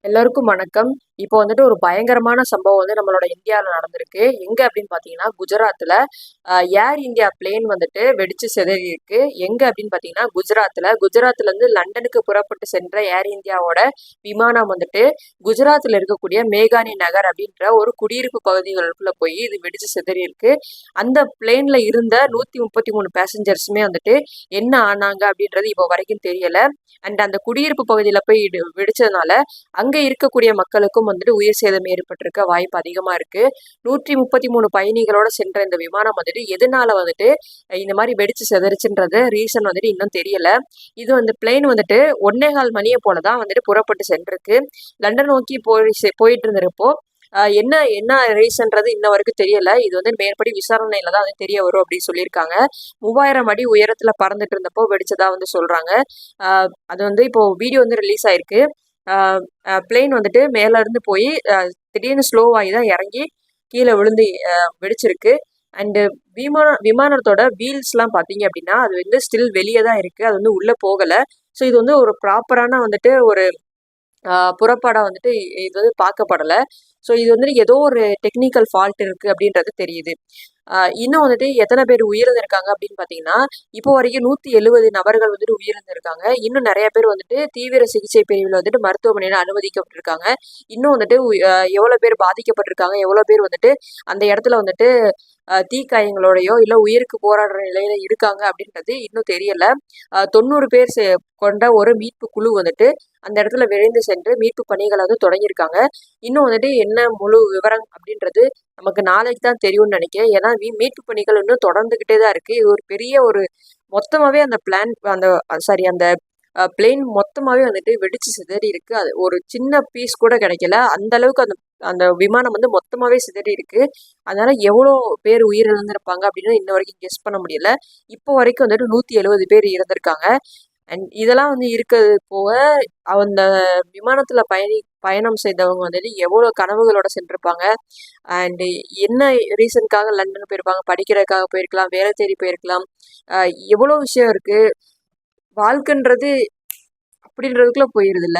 எல்லாருக்கும் வணக்கம். இப்போ வந்துட்டு ஒரு பயங்கரமான சம்பவம் வந்து நம்மளோட இந்தியால நடந்திருக்கு. எங்க அப்படின்னு பார்த்தீங்கன்னா, குஜராத்ல ஏர் இந்தியா பிளேன் வந்துட்டு வெடிச்சு சிதறியிருக்கு. எங்க அப்படின்னு பார்த்தீங்கன்னா, குஜராத்லேருந்து லண்டனுக்கு புறப்பட்டு சென்ற ஏர் இந்தியாவோட விமானம் வந்துட்டு, குஜராத்ல இருக்கக்கூடிய மேகானி நகர் அப்படின்ற ஒரு குடியிருப்பு பகுதிகளுக்குள்ள போய் இது வெடிச்சு சிதறியிருக்கு. அந்த பிளேன்ல இருந்த 133 பேசஞ்சர்ஸுமே வந்துட்டு என்ன ஆனாங்க அப்படின்றது இப்போ வரைக்கும் தெரியல. அண்ட் அந்த குடியிருப்பு பகுதியில போய் வெடிச்சதுனால அங்க இருக்கக்கூடிய மக்களுக்கும் வந்துட்டு உயிர் சேதம் ஏற்பட்டிருக்க வாய்ப்பு அதிகமா இருக்கு. 133 பயணிகளோட சென்ற இந்த விமானம் வந்துட்டு எதனால வந்துட்டு இந்த மாதிரி வெடிச்சு சிதறிச்சுன்றது ரீசன் வந்துட்டு இன்னும் தெரியல. இது வந்து பிளேன் வந்துட்டு 1:15 மணியை போலதான் வந்துட்டு புறப்பட்டு சென்றிருக்கு. லண்டன் நோக்கி போயிட்டு இருந்திருப்போ என்ன என்ன ரீசன்றது இன்ன வரைக்கும் தெரியல. இது வந்து மேற்படி விசாரணையில தான் வந்து தெரிய வரும் அப்படின்னு சொல்லியிருக்காங்க. 3000 அடி உயரத்துல பறந்துட்டு இருந்தப்போ வெடிச்சதா வந்து சொல்றாங்க. அது வந்து இப்போ வீடியோ வந்து ரிலீஸ் ஆயிருக்கு. பிளேன் வந்துட்டு மேல இருந்து போய் திடீர்னு ஸ்லோவாகி தான் இறங்கி கீழே விழுந்து வெடிச்சிருக்கு. அண்டு விமானத்தோட வீல்ஸ்லாம் பார்த்தீங்க அப்படின்னா அது வந்து ஸ்டில் வெளியே தான் இருக்கு. அது வந்து உள்ள போகல. ஸோ இது வந்து ஒரு ப்ராப்பரான வந்துட்டு ஒரு புறப்பாடா வந்துட்டு இது வந்து பார்க்கப்படல. ஸோ இது வந்துட்டு ஏதோ ஒரு டெக்னிக்கல் ஃபால்ட் இருக்கு அப்படின்றது தெரியுது. இன்னும் வந்துட்டு எத்தனை பேர் உயிரிழந்திருக்காங்க அப்படின்னு பார்த்தீங்கன்னா, இப்போ வரைக்கும் 170 நபர்கள் வந்துட்டு உயிரிழந்திருக்காங்க. இன்னும் நிறைய பேர் வந்துட்டு தீவிர சிகிச்சை பிரிவில் வந்துட்டு மருத்துவமனையில அனுமதிக்கப்பட்டிருக்காங்க. இன்னும் வந்துட்டு எவ்வளோ பேர் பாதிக்கப்பட்டிருக்காங்க, எவ்வளோ பேர் வந்துட்டு அந்த இடத்துல வந்துட்டு தீக்காயங்களோடையோ இல்லை உயிருக்கு போராடுற நிலையில இருக்காங்க அப்படின்றது இன்னும் தெரியல. 90 பேர் கொண்ட ஒரு மீட்பு குழு வந்துட்டு அந்த இடத்துல விரைந்து சென்று மீட்பு பணிகளை வந்து தொடங்கியிருக்காங்க. இன்னும் வந்துட்டு என்ன முழு விவரம் அப்படின்றது நமக்கு நாளைக்கு தான் தெரியும்னு நினைக்கிறேன். ஏன்னா மீட்பு பணிகள் இன்னும் தொடர்ந்துகிட்டே தான் இருக்கு. இது ஒரு பெரிய ஒரு மொத்தமாவே அந்த பிளான் அந்த பிளேன் மொத்தமாவே வந்துட்டு வெடிச்சு சிதறி இருக்கு. அது ஒரு சின்ன பீஸ் கூட கிடைக்கல. அந்த அளவுக்கு அந்த அந்த விமானம் வந்து மொத்தமாவே சிதறி இருக்கு. அதனால எவ்வளோ பேர் உயிரிழந்திருப்பாங்க அப்படின்னு இன்ன வரைக்கும் கெஸ் பண்ண முடியல. இப்போ வரைக்கும் வந்துட்டு 170 பேர் இறந்திருக்காங்க. அண்ட் இதெல்லாம் வந்து இருக்கிறது போக அந்த விமானத்துல பயணம் செய்தவங்க வந்துட்டு எவ்வளோ கனவுகளோட சென்றிருப்பாங்க. அண்ட் என்ன ரீசனுக்காக லண்டன் போயிருப்பாங்க, படிக்கிறதுக்காக போயிருக்கலாம், வேலை தேடி போயிருக்கலாம். எவ்வளோ விஷயம் இருக்கு. வாழ்க்கைன்றது அப்படின்றதுக்குள்ள போயிருது இல்ல.